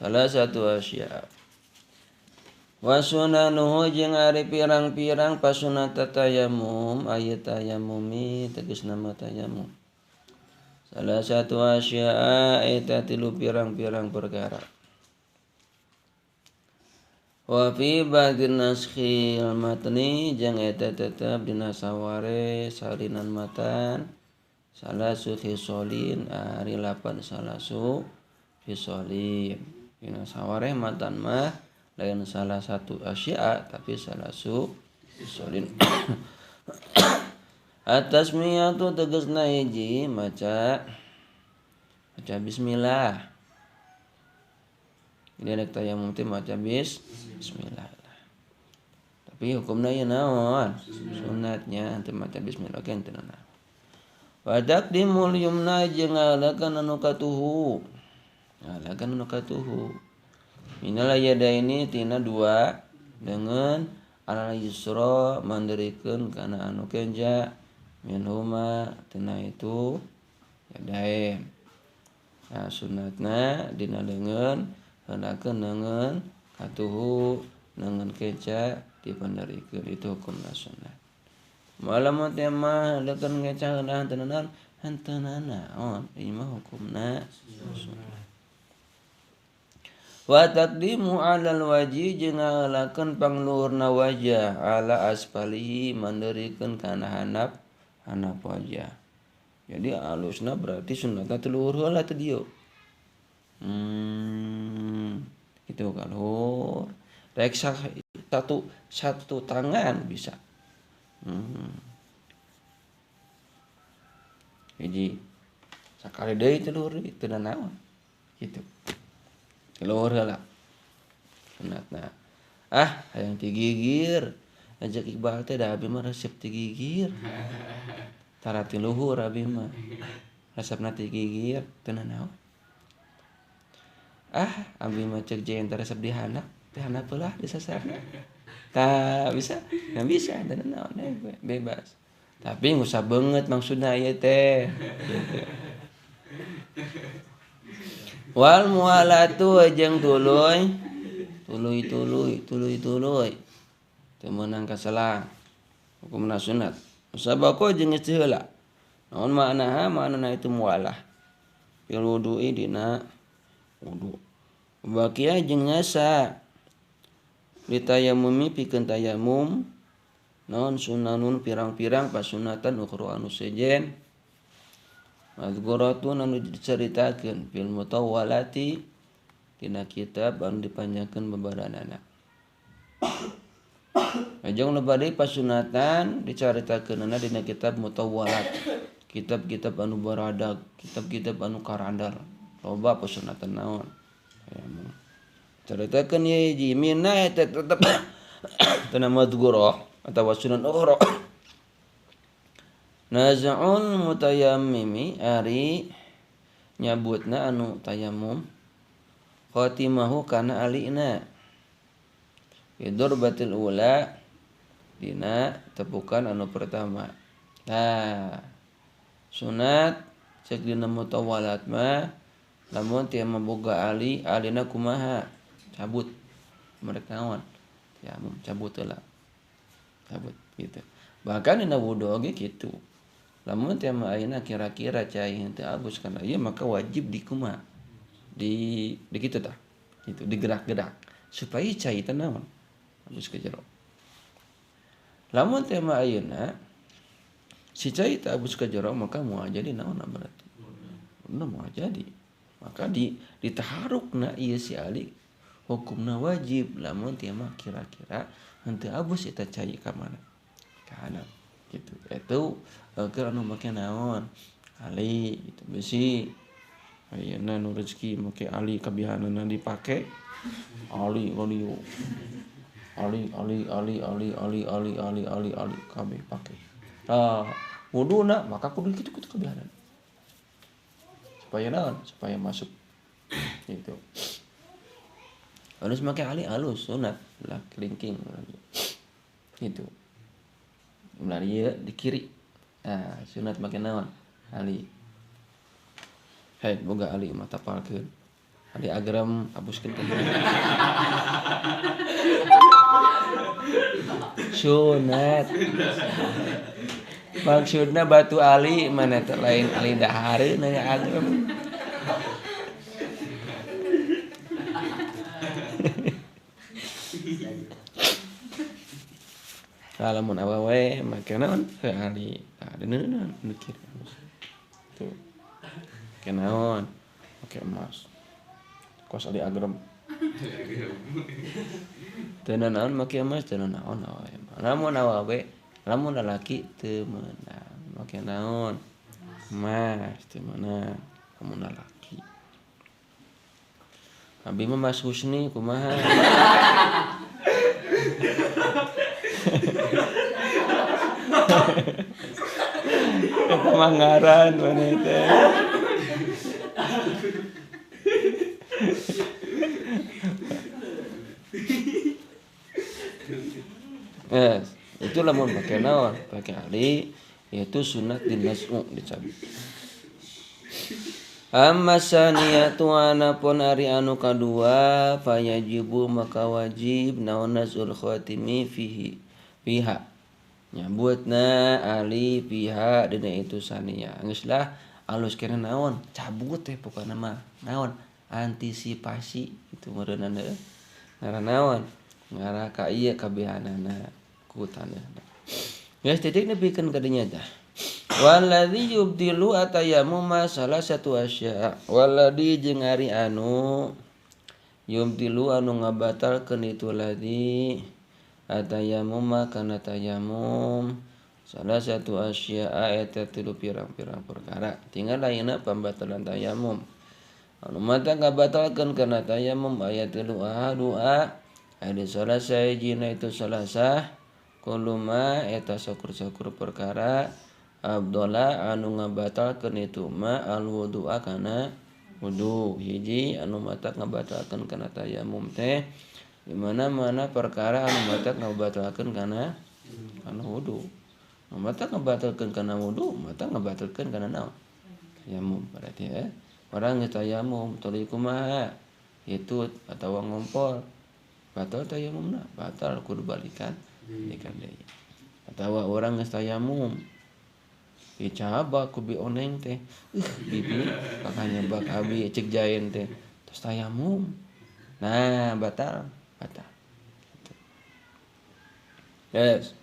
salah satu asya. Wa sunanuhu jeung ari pirang-pirang pasunata tayamum aya tayamumi tegas nama tayamum. Salah satu asya eta tilu pirang-pirang perkara. Wa fi ba'din naskhil matni jeung eta tetep dina saware salinan matan salasu khisolin ari lapan salasu khisolin. Dina saware matan mah lain salah satu asya tapi salasu khisolin. At-tasmiyatu tegasna hiji maca bismillah. Ini rek tayamum teh maca bismillah. Tapi hukumna ieu naon? Sunatnya teu maca bismillah ke teu naon. Wa taqdimul yumna jeung ngalakan anu katuhu. Ngalakan anu katuhu. Minal yadaini tina dua dengan al yusra mandirikeun kana anu kenja minhuma tina itu yadain. Nah sunatna dina leungeun heulakeun leungeun katuhu leungeun kenca dipandarikeun itu hukumna sunat. Malamun teh mah heulakeun kenca heula henteu naon ieu mah hukumna sunat. Wa taqdimu 'alal wajhi jeung ngalakeun pangluhurna wajah ala asfalihi mandirikeun kana handap wajah. Jadi alusna berarti sunatna teu luhur heula teh dieu. Itu kan luhur. Rek satu tangan bisa. Hiji sakali deui teh luhur teu naon. Kitu. Luhur heula. Sunatna. Hayang tigigir. Ajak Iqbal teh da abi mah resep tigigir. Tara ti luhur abi mah. Resepna tigigir teu naon. Abi mah cek jeung teh resep dihandap. Teh handap heula disasarna. Tah bisa? Ngan bisa teu naon bebas. Tapi ngusah beungeut maksudna ieu teh. Wal mualatu jeung tuluy teu meunang kasalang hukumna sunat. Sabako jeung geus heula. Naon maknaha? Maknana itu mualah. Fil wudu'i dina wudu. Baqiya jeung nyasa. Litayamumi pikeun tayamum. Naon sunanun pirang-pirang pasunatan ukhra anu sejen. Mazkuratun anu dicaritakeun fil mutawwalati dina kitab anu dipanjangkeun babaranana. Ajeng lebari pasunatan dicaritakeunna dina kitab mutawwalat. Kitab-kitab anu baradag, kitab-kitab anu karandar. Loba pasunatan naon? Caritakeun ieu hiji minna eta tetep tana mazkurah atawa sunan ukhra. Naz'ul mutayammimi ari nyabutna anu tayamum khatimahu kana alina idurbatil ula dina tepukan anu pertama. Sunat cek dina mutawwalat mah lamun tieu maboga alina kumaha cabut mereka naon tayamum cabut heula cabut gitu. Bahkan dina wudu ge kitu. Lamun teh mah ayeuna kira-kira cai henteu abus kana ieu maka wajib dikumaha di kitu tah gitu digerak-gerak supaya cai teh naon abus ka jero. Lamun teh mah ayeuna si cai teh abus ka jero maka moal jadi naon berarti moal jadi maka ditaharukna ieu si ali hukumna wajib lamun teh mah kira-kira henteu abus eta cai ka mana ka handap gitu. Itu keur anu make naon ali itu besi ayeuna nu rezeki make ali kabihanana dipake ali kabeh pake. Wuduna maka kudu kitu kabihanan. Supaya naon? Supaya masuk. Gitu. Harus make ali alus sunat lah kelingking. Gitu. Mulai ieu di kiri. Sunat make naon? Ali. Boga ali mah tapalkeun. Ali agram hapuskeun teh. Sunat. Maksudna batu ali mana teh lain ali dahareun aya agram. Lamun awewe make naon ali deuneunan mikir. Tuh. Kenaon? Make emas. Kos ali agram. Teu naon make emas teu naon awewe. Lamun awewe, lamun lalaki teu meunang. Make naon? Emas teu meunang. Lamun lalaki. Abi mah Mas Husni kumaha? Eta mah ngaran maneh teh. Yes, itu lamun pake naon? Pake ali yaitu sunat dinas'u dicabut. Amma saniyatu anapun ari anu kadua fayajibu maka wajib naon nasul khatimi fiha nyabutna ali fiha dina itu sania geus lah alus kena naon cabut teh pokona mah naon antisipasi itu meureunna ngaran naon ngara ka ieu kabehanana ku taneuhna geus titik nepikeun ka dinya tah. Waladzi yubdilu atayamuma salah satu asya. Waladzi jeung ari anu yubdilu anu ngabatalkeun itu ladzi atayamuma kana tayamum salah satu asya eta tilu pirang-pirang perkara. Tinggal lainna pembatalan tayamum. Anu mata ngabatalkeun kana tayamum aya tilu doa aya salasa hijina itu salasa kuluma eta sakur-sakur perkara Abdullah anu ngabatalkeun itu ma al wudu'a kana wudu hiji anu matak ngabatalkeun kana tayamum teh di mana-mana perkara anu matak ngabatalkeun kana wudu anu matak ngabatalkeun kana wudu matak ngabatalkeun kana naon tayamum berarti orang geus tayamum tuluy kumaha hitut atawa ngompol batal tayamumna batal kudu balikan deui atawa orang geus tayamum dicaba ku bi oneng teh bibi makanya bak abi cek jain teh tos tayamum nah batal yes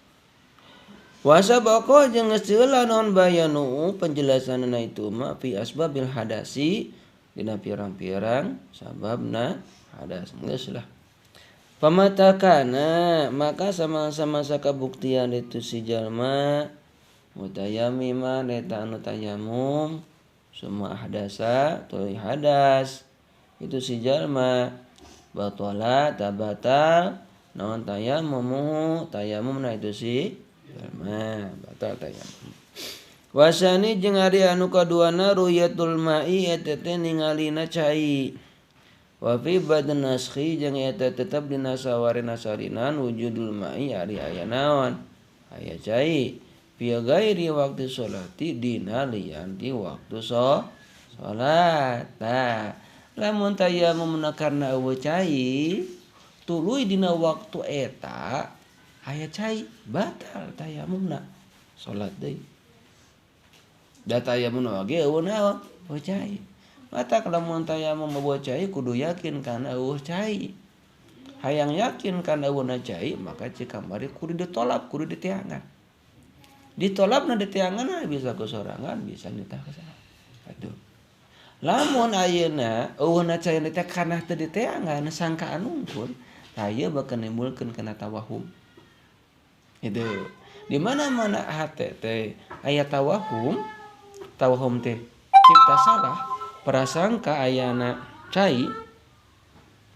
wasabaqo jeung geus heula naon bayanu penjelasanna itu mah fi asbabil hadasi dina pirang-pirang sababna hadas geus lah pamatakana maka sama-sama sakabuktian itu si jalma mutayammiman eta anu tayamum semua hadasa tuluy hadas itu si jalma batala tabatal naon tayamumna itu si jalma batal tayamum wasani jeung ari anu kaduana ruyatul ma'i eta teh ningalina cai wa fi badn naskhi jeung eta tetep dina sawarina salinan wujudul ma'i ari aya naon aya cai fi ghairi waktu sholati dina lian di waktu sholat. Nah, lamun tayamum karna eueuh cai tuluy dina waktu eta aya cai batal tayamumna sholat deui. Da tayamumna ge eueuh naon? Eueuh cai. Mata lamun tayamum eueuh cai kudu yakin kana eueuh cai. Hayang yakin kana eueuhna cai maka cik kamari kudu ditolak kudu ditiangan. Ditolapna di tiangan bisa kesorangan bisa nitah kesorangan. Aduh. Lamun ayeuna eueuna cai teh kana teu di tiangan sangkaan unggul, aya bakal nimbulkeun kana tawahum. Itu di mana-mana hate teh aya tawahum teh cipta salah prasangka ayana cai